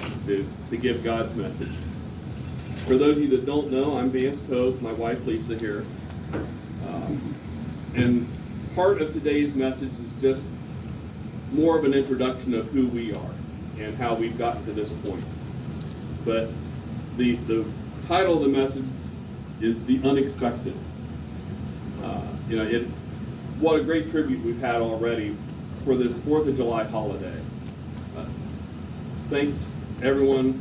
to give God's message. For those of you that don't know, I'm Vance Tope. My wife Lisa here. And part of today's message is just more of an introduction of who we are and how we've gotten to this point. But the title of the message is The Unexpected. What a great tribute we've had already for this 4th of July holiday. Thanks, everyone.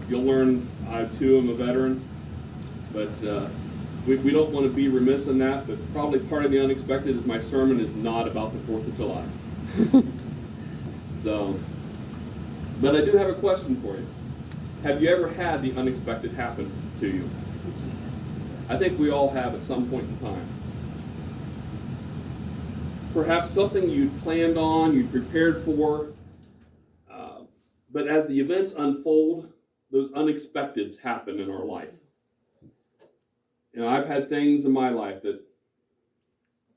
You'll learn I, too, am a veteran, but we don't want to be remiss in that, but probably part of the unexpected is my sermon is not about the 4th of July. But I do have a question for you. Have you ever had the unexpected happen to you? I think we all have at some point in time. Perhaps something you planned on, you prepared for, but as the events unfold, those unexpecteds happen in our life. I've had things in my life that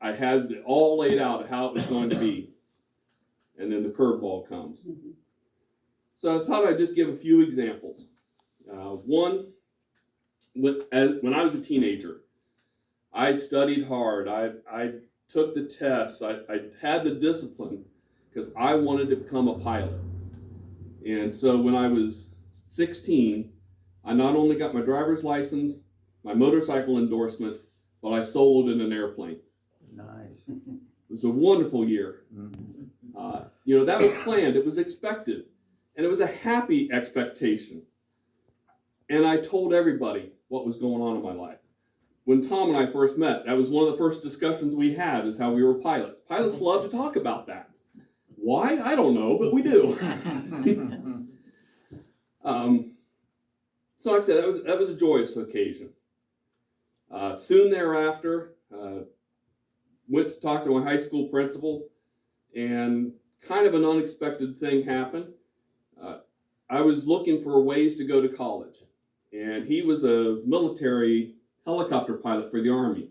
I had all laid out how it was going to be, and then the curveball comes. So I thought I'd just give a few examples. One, when I was a teenager, I studied hard. I took the tests. I had the discipline because I wanted to become a pilot. And so when I was 16, I not only got my driver's license, my motorcycle endorsement, but I soloed in an airplane. Nice. It was a wonderful year. That was planned. It was expected. And it was a happy expectation. And I told everybody what was going on in my life. When Tom and I first met, that was one of the first discussions we had, is how we were pilots. Pilots love to talk about that. Why? I don't know, but we do. So like I said, that was a joyous occasion. Soon thereafter, went to talk to my high school principal, and kind of an unexpected thing happened. I was looking for ways to go to college, and he was a military helicopter pilot for the Army,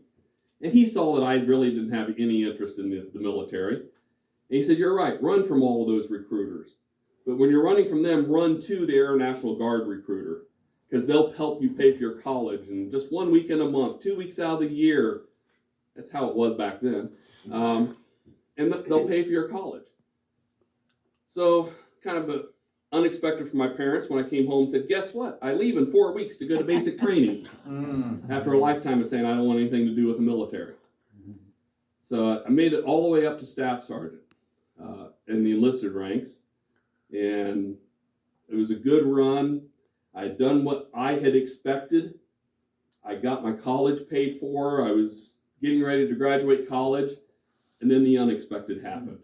and he saw that I really didn't have any interest in the military, and he said, "You're right, run from all of those recruiters, but when you're running from them, run to the Air National Guard recruiter, because they'll help you pay for your college, and just 1 weekend a month, 2 weeks out of the year," that's how it was back then, and they'll pay for your college. So kind of unexpected for my parents when I came home and said, "Guess what? I leave in 4 weeks to go to basic training," after a lifetime of saying I don't want anything to do with the military. So I made it all the way up to staff sergeant in the enlisted ranks, and it was a good run. I had done what I had expected. I got my college paid for. I was getting ready to graduate college, and then the unexpected happened.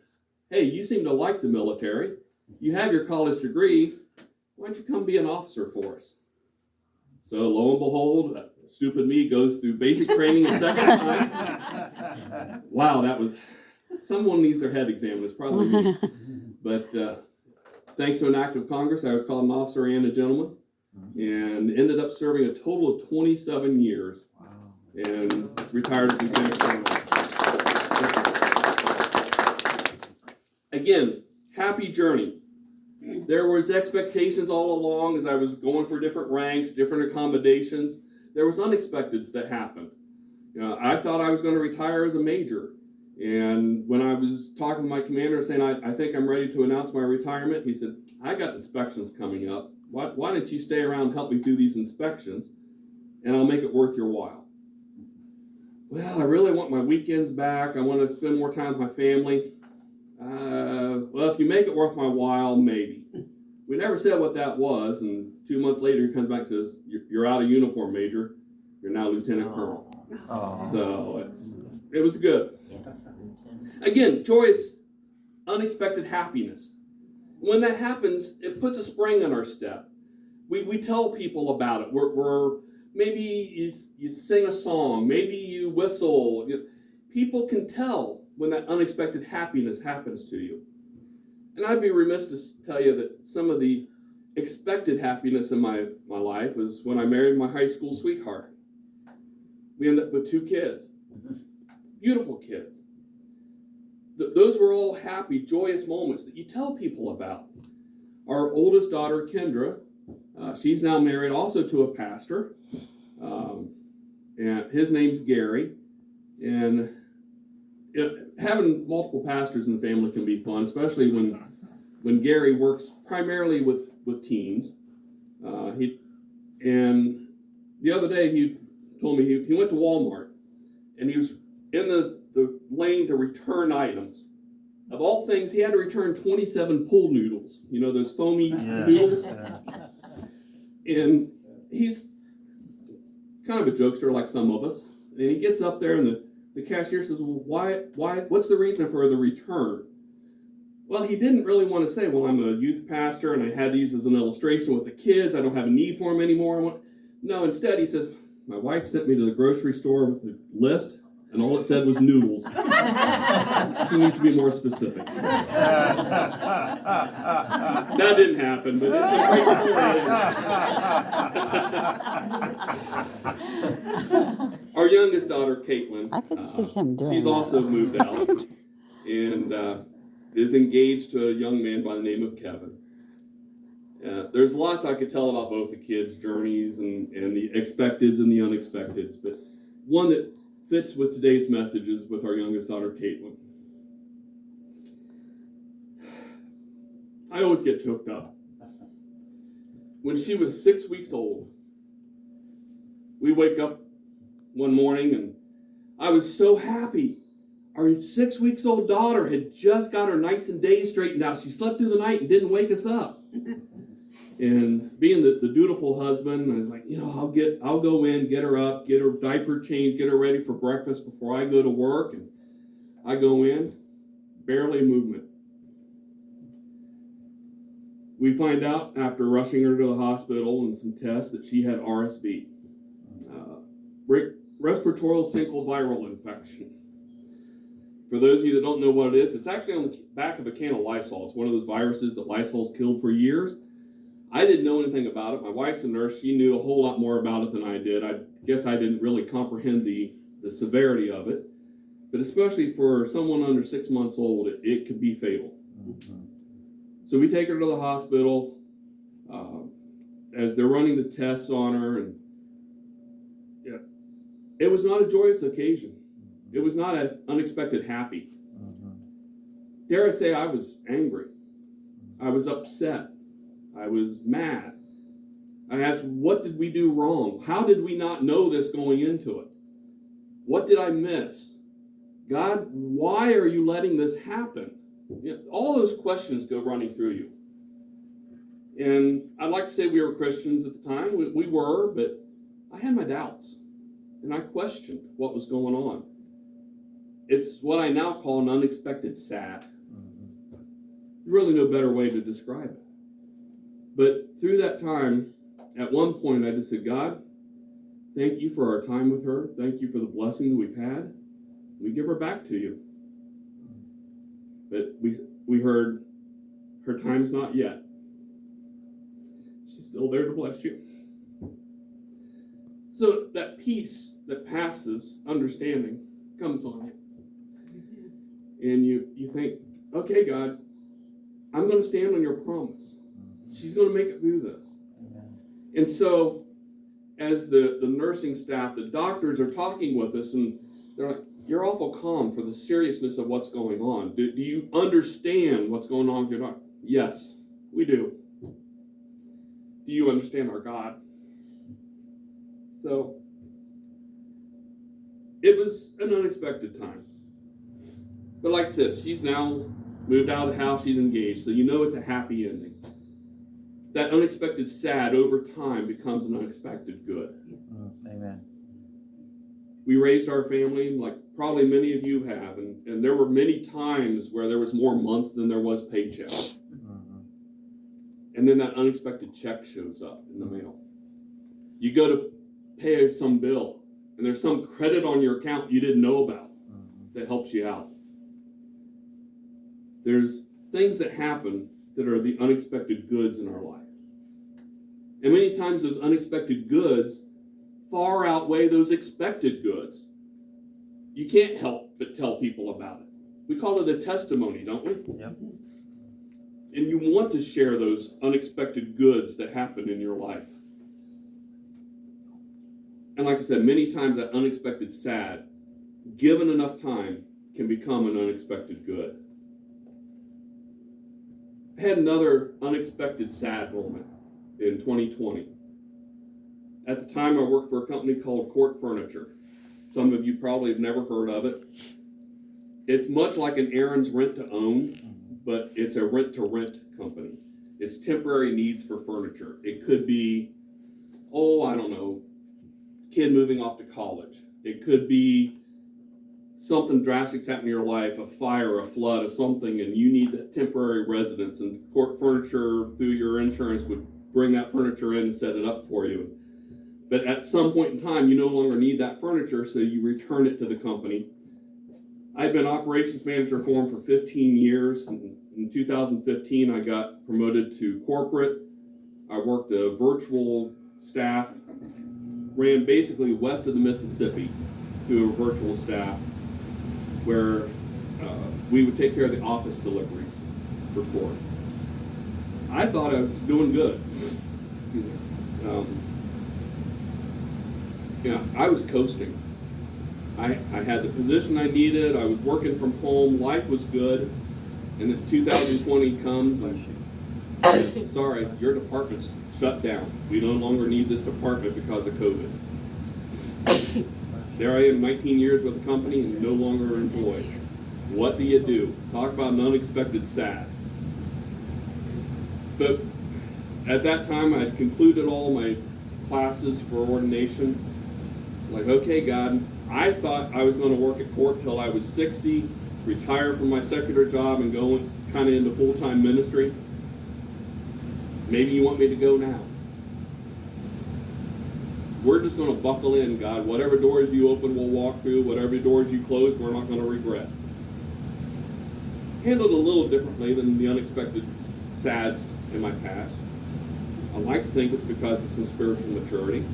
"Hey, you seem to like the military. You have your college degree. Why don't you come be an officer for us?" So lo and behold, stupid me goes through basic training a second time. Wow, that was, someone needs their head examined. It's probably me. But thanks to an act of Congress, I was called an officer and a gentleman, and ended up serving a total of 27 years. Wow. And retired as lieutenant colonel. Again, happy journey. There was expectations all along as I was going for different ranks, different accommodations. There was unexpecteds that happened. I thought I was going to retire as a major. And when I was talking to my commander saying, I think I'm ready to announce my retirement, he said, "I got inspections coming up. Why don't you stay around and help me through these inspections, and I'll make it worth your while." Well, I really want my weekends back. I want to spend more time with my family. Well, if you make it worth my while, maybe. We never said what that was, and 2 months later he comes back and says, "You're out of uniform, Major. You're now Lieutenant Colonel." So it was good. Again, joyous, unexpected happiness. When that happens, it puts a spring in our step. We tell people about it. We're maybe you sing a song, maybe you whistle. People can tell when that unexpected happiness happens to you. And I'd be remiss to tell you that some of the expected happiness in my life was when I married my high school sweetheart. We ended up with 2 kids, beautiful kids. Those were all happy, joyous moments that you tell people about. Our oldest daughter, Kendra, she's now married also to a pastor, and his name's Gary. And having multiple pastors in the family can be fun, especially when Gary works primarily with teens. And the other day he told me he went to Walmart and he was in the lane to return items. Of all things, he had to return 27 pool noodles. You know, those foamy noodles? Yeah. And he's kind of a jokester like some of us. And he gets up there and the cashier says, well, why, what's the reason for the return? Well, he didn't really want to say, well, I'm a youth pastor and I had these as an illustration with the kids. I don't have a need for them anymore. No, instead he said, my wife sent me to the grocery store with a list and all it said was noodles. She needs to be more specific. That didn't happen, but it's a great story. Our youngest daughter, Caitlin, I could see him doing she's that. also moved out and is engaged to a young man by the name of Kevin. There's lots I could tell about both the kids' journeys and the expecteds and the unexpecteds, but one that fits with today's message is with our youngest daughter, Caitlin. I always get choked up. When she was 6 weeks old, we wake up one morning and I was so happy. Our 6 weeks old daughter had just got her nights and days straightened out. She slept through the night and didn't wake us up. And being the dutiful husband, I was like, I'll go in, get her up, get her diaper changed, get her ready for breakfast before I go to work. And I go in, barely movement. We find out after rushing her to the hospital and some tests that she had RSV, respiratory syncytial viral infection. For those of you that don't know what it is, it's actually on the back of a can of Lysol. It's one of those viruses that Lysol's killed for years. I didn't know anything about it. My wife's a nurse. She knew a whole lot more about it than I did. I guess I didn't really comprehend the severity of it. But especially for someone under 6 months old, it could be fatal. Mm-hmm. So we take her to the hospital as they're running the tests on her. And it was not a joyous occasion. It was not an unexpected happy. Mm-hmm. Dare I say I was angry. I was upset. I was mad. I asked, what did we do wrong? How did we not know this going into it? What did I miss? God, why are you letting this happen? All those questions go running through you. And I'd like to say we were Christians at the time. We were, but I had my doubts. And I questioned what was going on. It's what I now call an unexpected sad. Mm-hmm. Really no better way to describe it. But through that time, at one point I just said, God, thank you for our time with her. Thank you for the blessing that we've had. We give her back to you. But we heard her time's not yet. She's still there to bless you. So that peace that passes understanding comes on you. And you think, okay, God, I'm going to stand on your promise. She's going to make it through this. Amen. And so as the nursing staff, the doctors are talking with us, and they're like, you're awful calm for the seriousness of what's going on. Do you understand what's going on with your daughter? Yes, we do. Do you understand our God? So it was an unexpected time. But like I said, she's now moved out of the house, she's engaged, so you know it's a happy ending. That unexpected sad over time becomes an unexpected good. Amen. We raised our family like probably many of you have, and there were many times where there was more month than there was paycheck. Mm-hmm. And then that unexpected check shows up in the mail. You go to pay some bill, and there's some credit on your account you didn't know about that helps you out. There's things that happen that are the unexpected goods in our life. And many times those unexpected goods far outweigh those expected goods. You can't help but tell people about it. We call it a testimony, don't we? Yep. And you want to share those unexpected goods that happen in your life. And like I said, many times that unexpected sad, given enough time, can become an unexpected good. I had another unexpected sad moment in 2020. At the time, I worked for a company called Court Furniture. Some of you probably have never heard of it. It's much like an Aaron's rent-to-own, but it's a rent-to-rent company. It's temporary needs for furniture. It could be, I don't know, kid moving off to college. It could be something drastic's happened in your life, a fire, a flood, or something, and you need a temporary residence, and Court Furniture, through your insurance, would bring that furniture in and set it up for you. But at some point in time, you no longer need that furniture, so you return it to the company. I'd been operations manager for them for 15 years. In 2015, I got promoted to corporate. I worked a virtual staff, ran basically west of the Mississippi through a virtual staff where we would take care of the office deliveries for court. I thought I was doing good. I was coasting. I had the position I needed. I was working from home. Life was good. And then 2020 comes and, sorry, your department's shut down. We no longer need this department because of COVID. There I am, 19 years with the company and no longer employed. What do you do? Talk about an unexpected sad. But at that time, I had concluded all my classes for ordination. Like, okay, God, I thought I was going to work at court till I was 60, retire from my secular job and go kind of into full-time ministry. Maybe you want me to go now. We're just going to buckle in, God. Whatever doors you open, we'll walk through. Whatever doors you close, we're not going to regret. Handled a little differently than the unexpected sads in my past. I like to think it's because of some spiritual maturity.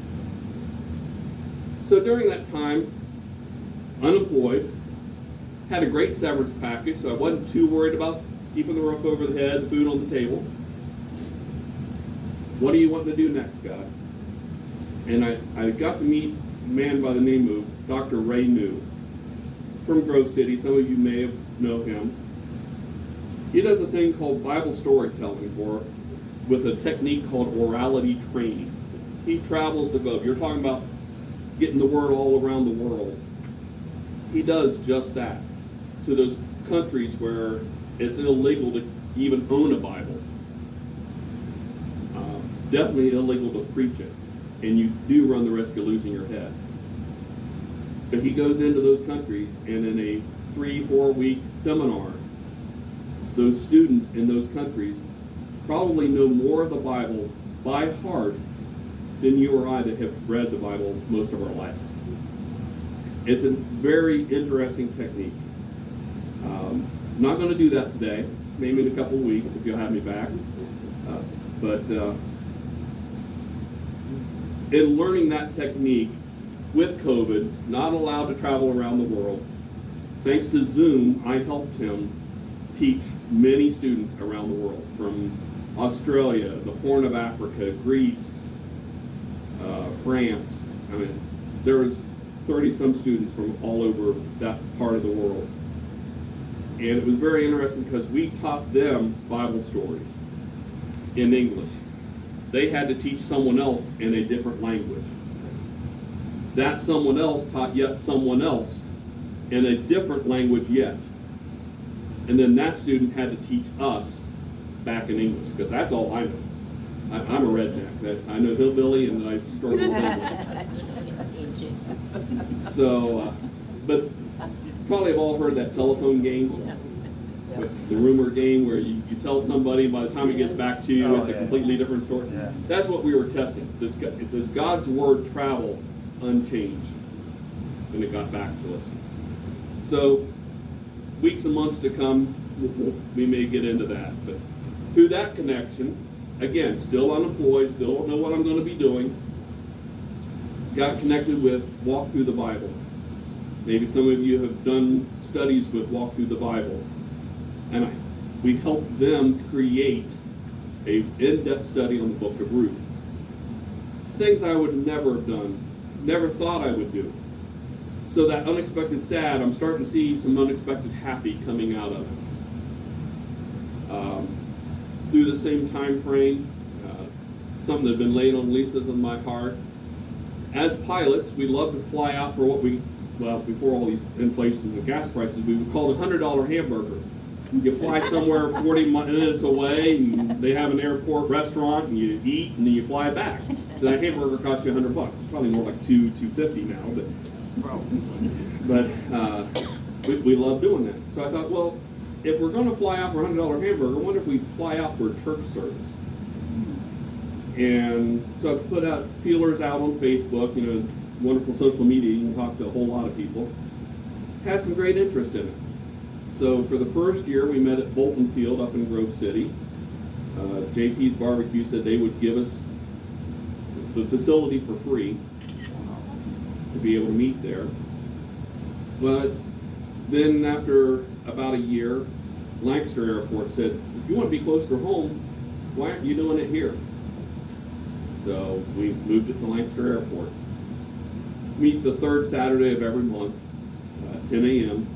So during that time, unemployed, had a great severance package, so I wasn't too worried about keeping the roof over the head, the food on the table. What do you want to do next, God? And I got to meet a man by the name of Dr. Ray New. He's from Grove City. Some of you may know him. He does a thing called Bible storytelling with a technique called orality training. He travels the globe. You're talking about getting the word all around the world. He does just that to those countries where it's illegal to even own a Bible. Definitely illegal to preach it. And you do run the risk of losing your head. But he goes into those countries, and in a 3-4 week seminar, those students in those countries probably know more of the Bible by heart than you or I that have read the Bible most of our life. It's a very interesting technique. I'm not going to do that today, maybe in a couple of weeks if you'll have me back. But in learning that technique with COVID, not allowed to travel around the world, thanks to Zoom, I helped him teach many students around the world, from Australia, the Horn of Africa, Greece, France. I mean, there was 30-some students from all over that part of the world. And it was very interesting because we taught them Bible stories in English. They had to teach someone else in a different language. That someone else taught yet someone else in a different language yet. And then that student had to teach us back in English, because that's all I know. I'm a redneck. I know hillbilly and I struggle with English. So, but you probably have all heard that telephone game, the rumor game, where you tell somebody, by the time it gets back to you, it's a completely different story. Yeah. That's what we were testing. Does God's word travel unchanged when it got back to us? So, weeks and months to come, we may get into that. But through that connection, again, still unemployed, still don't know what I'm going to be doing, got connected with Walk Through the Bible. Maybe some of you have done studies with Walk Through the Bible. And we helped them create a in-depth study on the book of Ruth. Things I would never have done, never thought I would do. So that unexpected sad, I'm starting to see some unexpected happy coming out of it. Through the same time frame, something that had been laying on Lisa's in my heart. As pilots, we love to fly out for what before all these inflation and gas prices, we would call the $100 hamburger. You fly somewhere 40 minutes away, and they have an airport restaurant, and you eat, and then you fly back. So that hamburger costs you $100. It's probably more like $250 now, but we love doing that. So I thought, well, if we're going to fly out for a $100 hamburger, I wonder if we fly out for a church service. And so I put out feelers out on Facebook, wonderful social media, you can talk to a whole lot of people. Had some great interest in it. So for the first year, we met at Bolton Field up in Grove City. JP's Barbecue said they would give us the facility for free to be able to meet there. But then after about a year, Lancaster Airport said, if you want to be closer to home, why aren't you doing it here? So we moved it to Lancaster Airport. Meet the third Saturday of every month, 10 a.m.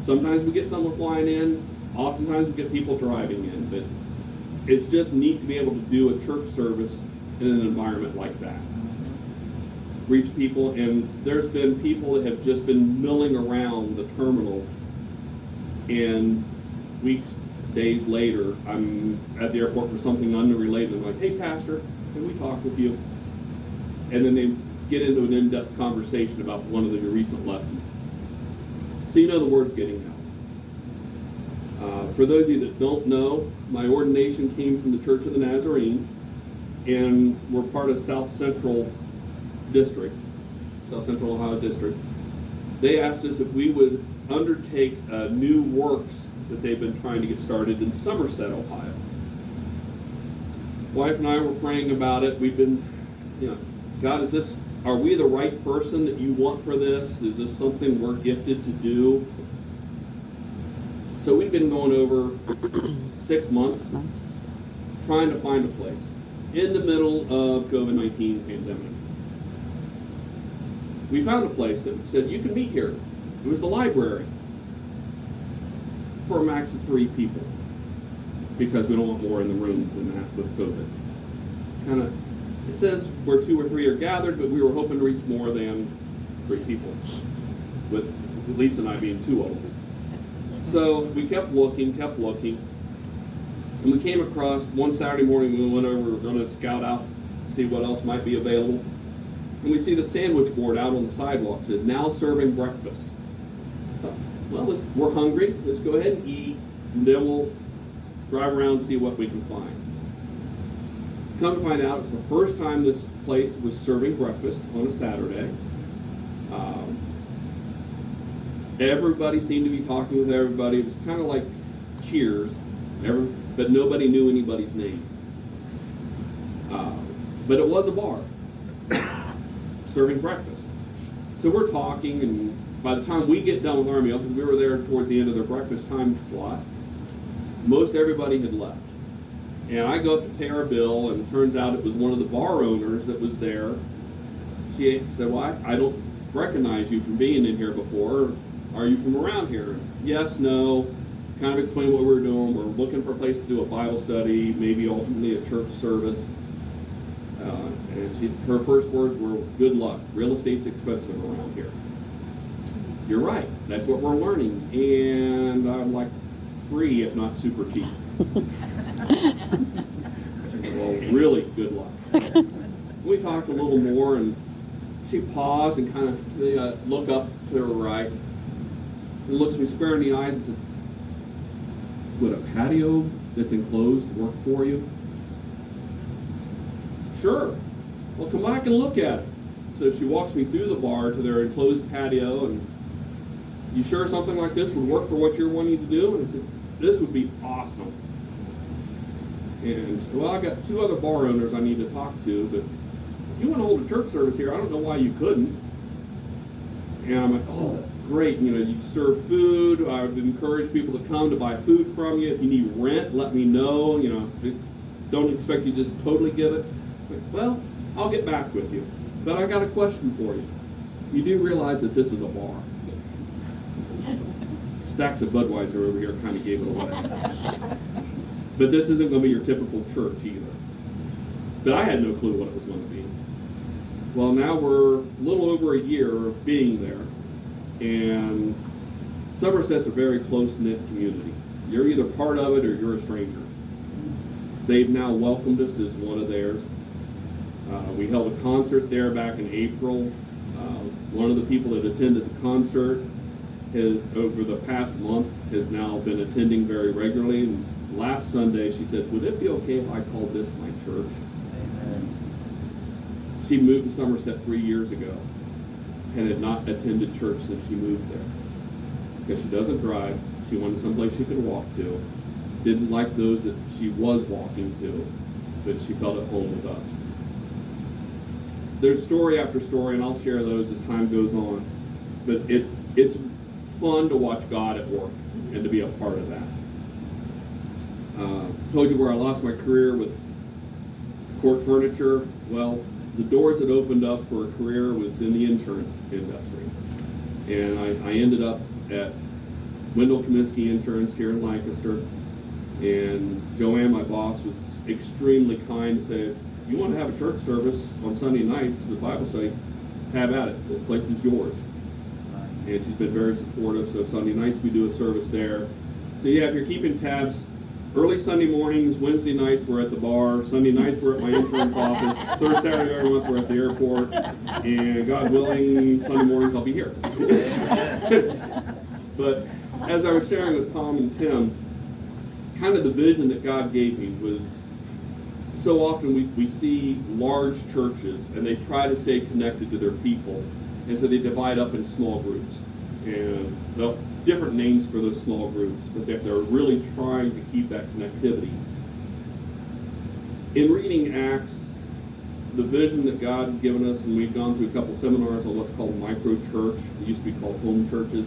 Sometimes we get someone flying in, oftentimes we get people driving in, but it's just neat to be able to do a church service in an environment like that. Reach people, and there's been people that have just been milling around the terminal, and weeks, days later, I'm at the airport for something unrelated. I'm like, hey, Pastor, can we talk with you? And then they get into an in-depth conversation about one of the recent lessons. So the word's getting out. For those of you that don't know, my ordination came from the Church of the Nazarene, and we're part of South Central Ohio District. They asked us if we would undertake new works that they've been trying to get started in Somerset, Ohio. Wife and I were praying about it. We've been, God, are we the right person that you want for this? Is this something we're gifted to do? So we've been going over 6 months trying to find a place in the middle of COVID-19 pandemic. We found a place that said you can meet here. It was the library for a max of 3 people because we don't want more in the room than that with COVID. It says where 2 or 3 are gathered, but we were hoping to reach more than 3 people, with Lisa and I being 2 of them. So we kept looking, and we came across one Saturday morning. We went over, we were going to scout out, see what else might be available, and we see the sandwich board out on the sidewalk said, now serving breakfast. Well, we're hungry, let's go ahead and eat, and then we'll drive around and see what we can find. Come to find out, it's the first time this place was serving breakfast on a Saturday. Everybody seemed to be talking with everybody. It was kind of like Cheers, but nobody knew anybody's name. But it was a bar serving breakfast. So we're talking, and by the time we get done with our meal, because we were there towards the end of their breakfast time slot, most everybody had left. And I go up to pay our bill, and it turns out it was one of the bar owners that was there. She said, well, I don't recognize you from being in here before. Are you from around here? Yes, no. Kind of explain what we're doing. We're looking for a place to do a Bible study, maybe ultimately a church service. And her first words were, good luck. Real estate's expensive around here. You're right. That's what we're learning. And I'm like, free, if not super cheap. Well, really good luck. We talked a little more, and she paused and kind of looked up to her right and looks me square in the eyes and said, would a patio that's enclosed work for you? Sure. Well, come back and look at it. So she walks me through the bar to their enclosed patio, and you sure something like this would work for what you're wanting to do? And I said, this would be awesome. And she said, well, I got 2 other bar owners I need to talk to, but if you want to hold a church service here, I don't know why you couldn't. And I'm like, oh, great. You serve food. I would encourage people to come to buy food from you. If you need rent, let me know. Don't expect you to just totally give it. Well, I'll get back with you. But I got a question for you. You do realize that this is a bar. Stacks of Budweiser over here kind of gave it away. But this isn't going to be your typical church either. But I had no clue what it was going to be. Well, now we're a little over a year of being there, and Somerset's a very close-knit community. You're either part of it or you're a stranger. They've now welcomed us as one of theirs. We held a concert there back in April. One of the people that attended the concert over the past month has now been attending very regularly. And last Sunday she said, "Would it be okay if I called this my church?" Amen. She moved to Somerset 3 years ago and had not attended church since she moved there. Because she doesn't drive, she wanted someplace she could walk to. Didn't like those that she was walking to, but she felt at home with us. There's story after story, and I'll share those as time goes on. But it's fun to watch God at work and to be a part of that. Told you where I lost my career with court furniture. Well, the doors that opened up for a career was in the insurance industry. And I ended up at Wendell Comiskey Insurance here in Lancaster. And Joanne, my boss, was extremely kind to say, "If you want to have a church service on Sunday nights, the Bible study, have at it. This place is yours." And she's been very supportive. So Sunday nights we do a service there. So yeah, if you're keeping tabs, early Sunday mornings, Wednesday nights we're at the bar, Sunday nights we're at my insurance office, third Saturday every month we're at the airport, and God willing, Sunday mornings I'll be here. But as I was sharing with Tom and Tim, kind of the vision that God gave me was, so often we see large churches and they try to stay connected to their people, and so they divide up in small groups. And different names for those small groups, but they're really trying to keep that connectivity. In reading Acts, the vision that God had given us, and we've gone through a couple seminars on what's called micro-church, it used to be called home churches,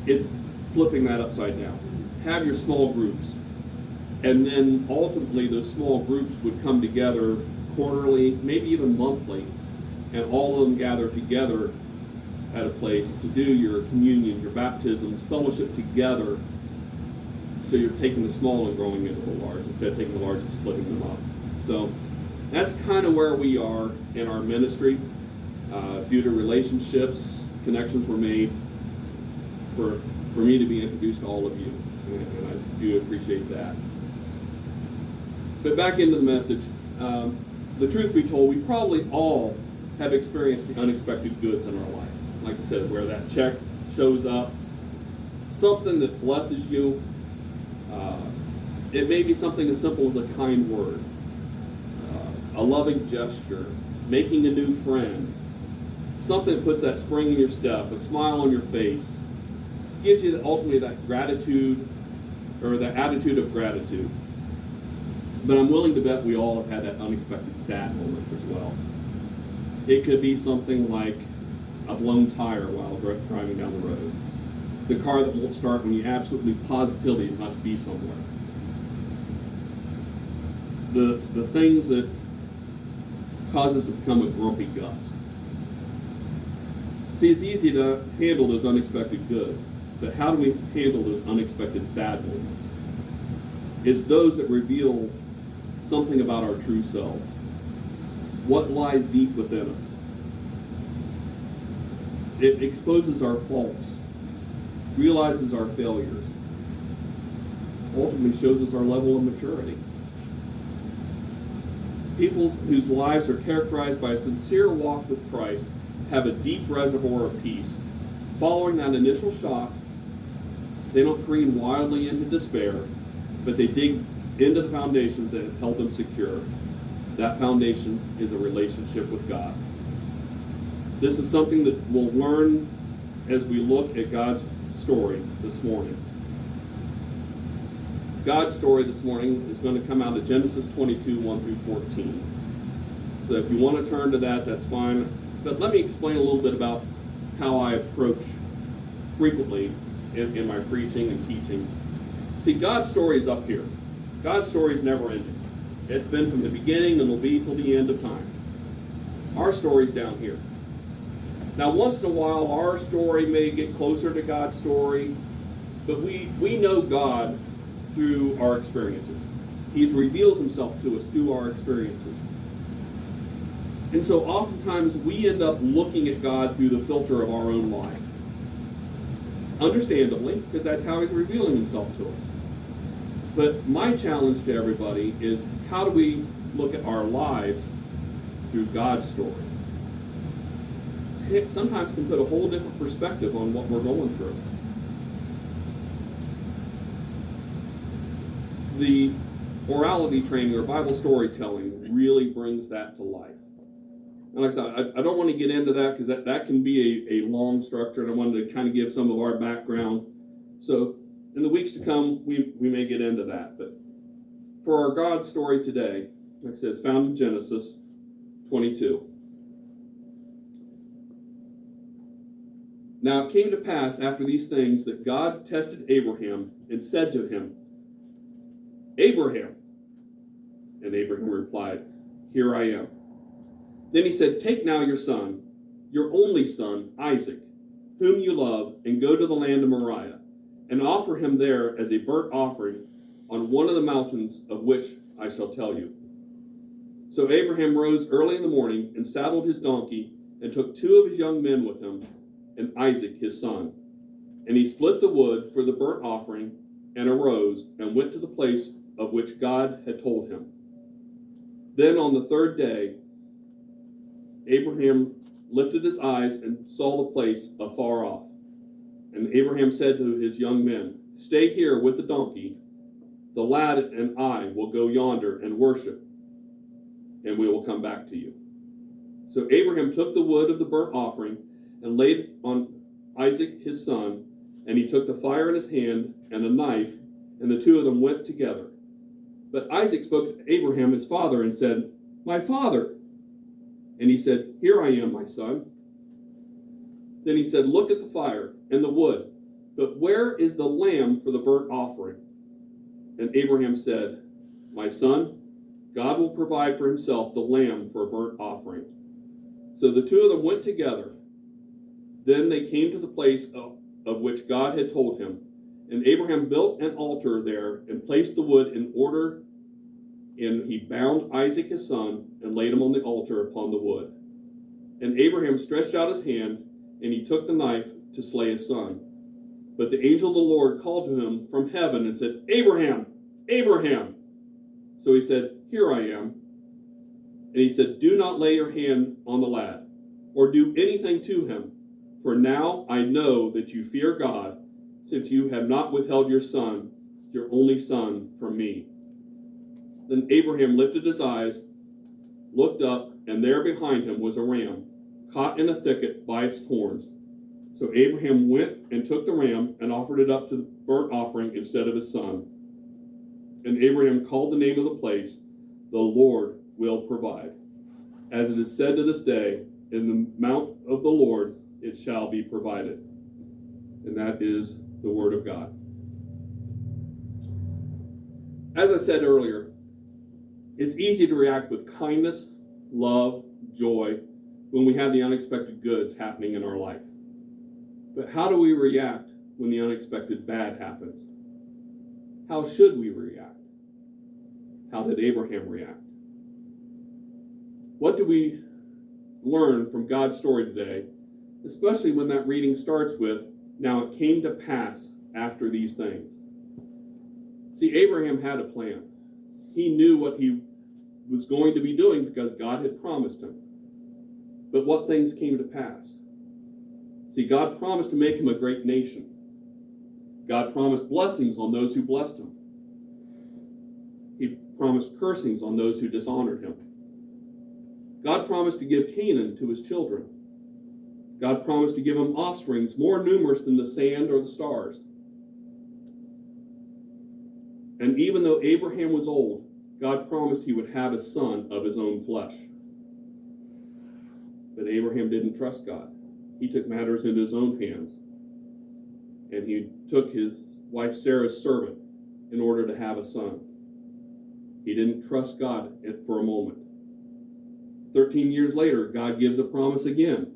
it's flipping that upside down. Have your small groups, and then ultimately those small groups would come together quarterly, maybe even monthly, and all of them gather together at a place to do your communions, your baptisms, fellowship together. So you're taking the small and growing into the large instead of taking the large and splitting them up. So that's kind of where we are in our ministry. Due to relationships, connections were made for me to be introduced to all of you, and I do appreciate that. But back into the message. The truth be told, we probably all have experienced the unexpected goods in our life. Like I said, where that check shows up, something that blesses you. It may be something as simple as a kind word, a loving gesture, making a new friend, something that puts that spring in your step, a smile on your face, gives you ultimately that gratitude or the attitude of gratitude. But I'm willing to bet we all have had that unexpected sad moment as well. It could be something like a blown tire while driving down the road. The car that won't start when you absolutely positively it must be somewhere. The things that cause us to become a grumpy Gus. See, it's easy to handle those unexpected goods, but how do we handle those unexpected sad moments? It's those that reveal something about our true selves. What lies deep within us? It exposes our faults, realizes our failures, ultimately shows us our level of maturity. People whose lives are characterized by a sincere walk with Christ have a deep reservoir of peace. Following that initial shock, they don't careen wildly into despair, but they dig into the foundations that have held them secure. That foundation is a relationship with God. This is something that we'll learn as we look at God's story this morning. God's story this morning is going to come out of Genesis 22, 1 through 14. So if you want to turn to that, that's fine. But let me explain a little bit about how I approach frequently in my preaching and teaching. See, God's story is up here. God's story is never ending. It's been from the beginning and will be till the end of time. Our story's down here. Now, once in a while, our story may get closer to God's story, but we know God through our experiences. He reveals himself to us through our experiences. And so oftentimes we end up looking at God through the filter of our own life. Understandably, because that's how he's revealing himself to us. But my challenge to everybody is, how do we look at our lives through God's story? It sometimes can put a whole different perspective on what we're going through. The orality training or Bible storytelling really brings that to life. And like I said, I don't want to get into that because that can be a long structure, and I wanted to kind of give some of our background. So in the weeks to come, we may get into that. But for our God story today, like I said, it's found in Genesis 22. Now it came to pass after these things that God tested Abraham and said to him, Abraham. And Abraham replied, Here I am. Then he said, Take now your son, your only son, Isaac, whom you love, and go to the land of Moriah, and offer him there as a burnt offering on one of the mountains of which I shall tell you. So Abraham rose early in the morning and saddled his donkey and took 2 of his young men with him and Isaac his son. And he split the wood for the burnt offering and arose and went to the place of which God had told him. Then on the 3rd day, Abraham lifted his eyes and saw the place afar off. And Abraham said to his young men, Stay here with the donkey. The lad and I will go yonder and worship, and we will come back to you. So Abraham took the wood of the burnt offering and laid it on Isaac his son, and he took the fire in his hand and a knife, and the 2 of them went together. But Isaac spoke to Abraham his father and said, My father. And he said, Here I am, my son. Then he said, Look at the fire and the wood, but where is the lamb for the burnt offering? And Abraham said, My son, God will provide for himself the lamb for a burnt offering. So the 2 of them went together. Then they came to the place of which God had told him. And Abraham built an altar there and placed the wood in order, and he bound Isaac his son and laid him on the altar upon the wood. And Abraham stretched out his hand, and he took the knife to slay his son. But the angel of the Lord called to him from heaven and said, Abraham, Abraham. So he said, Here I am. And he said, Do not lay your hand on the lad, or do anything to him, for now I know that you fear God, since you have not withheld your son, your only son, from me. Then Abraham lifted his eyes, looked up, and there behind him was a ram, caught in a thicket by its horns. So Abraham went and took the ram and offered it up to the burnt offering instead of his son. And Abraham called the name of the place, The Lord Will Provide. As it is said to this day, In the mount of the Lord it shall be provided. And that is the word of God. As I said earlier, it's easy to react with kindness, love, joy, when we have the unexpected goods happening in our life. But how do we react when the unexpected bad happens? How should we react? How did Abraham react? What do we learn from God's story today, especially when that reading starts with, Now it came to pass after these things? See, Abraham had a plan. He knew what he was going to be doing because God had promised him. But what things came to pass? See, God promised to make him a great nation. God promised blessings on those who blessed him. He promised cursings on those who dishonored him. God promised to give Canaan to his children. God promised to give him offsprings more numerous than the sand or the stars. And even though Abraham was old, God promised he would have a son of his own flesh. But Abraham didn't trust God. He took matters into his own hands. and he took his wife Sarah's servant in order to have a son. He didn't trust God for a moment. 13 years later, God gives a promise again,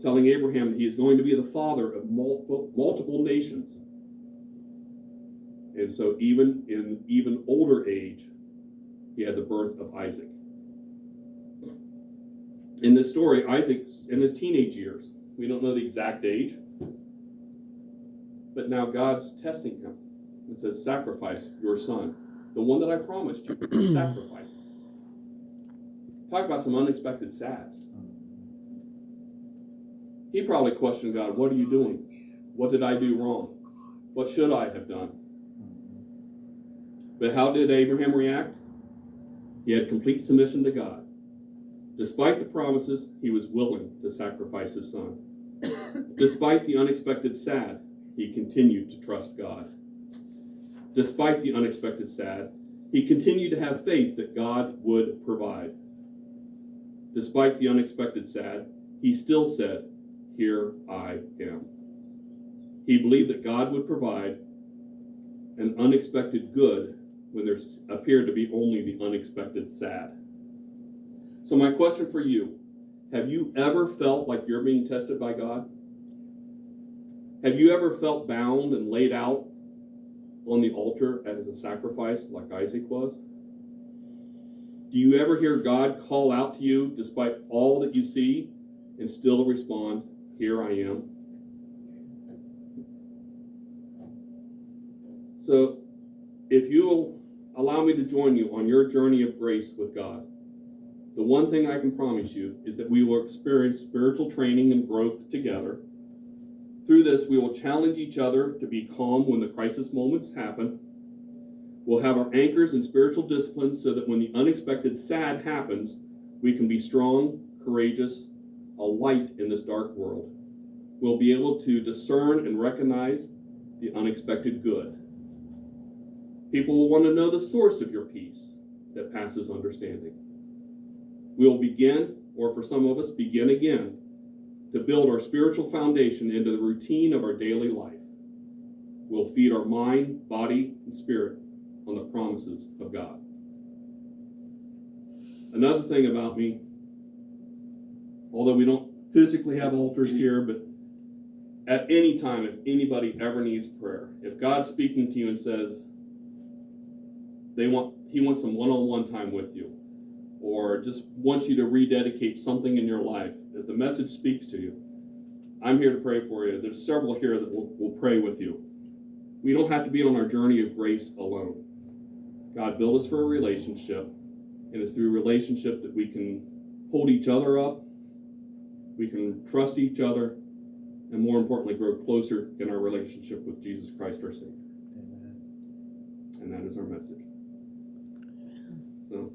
telling Abraham that he is going to be the father of multiple nations. And so even in older age, he had the birth of Isaac. In this story, Isaac's in his teenage years. We don't know the exact age, but now God's testing him and says, sacrifice your son, the one that I promised you, sacrifice him. Talk about some unexpected sads. He probably questioned God, what are you doing? What did I do wrong? What should I have done? But how did Abraham react? He had complete submission to God. Despite the promises, he was willing to sacrifice his son. Despite the unexpected sad, he continued to trust God. Despite the unexpected sad, he continued to have faith that God would provide. Despite the unexpected sad, he still said, here I am. He believed that God would provide an unexpected good when there appeared to be only the unexpected sad. So my question for you, have you ever felt like you're being tested by God? Have you ever felt bound and laid out on the altar as a sacrifice like Isaac was? Do you ever hear God call out to you despite all that you see and still respond, here I am? So if you will allow me to join you on your journey of grace with God, the one thing I can promise you is that we will experience spiritual training and growth together. Through this, we will challenge each other to be calm when the crisis moments happen. We'll have our anchors in spiritual disciplines so that when the unexpected sad happens, we can be strong, courageous, a light in this dark world. We'll be able to discern and recognize the unexpected good. People will want to know the source of your peace that passes understanding. We'll begin, or for some of us, begin again, to build our spiritual foundation into the routine of our daily life. We'll feed our mind, body, and spirit on the promises of God. Another thing about me, although we don't physically have altars here, but at any time, if anybody ever needs prayer, if God's speaking to you and says he wants some one-on-one time with you, or just wants you to rededicate something in your life, if the message speaks to you, I'm here to pray for you. There's several here that will pray with you. We don't have to be on our journey of grace alone. God built us for a relationship, and it's through relationship that we can hold each other up, we can trust each other, and more importantly, grow closer in our relationship with Jesus Christ, our Savior. Amen. And that is our message. So let's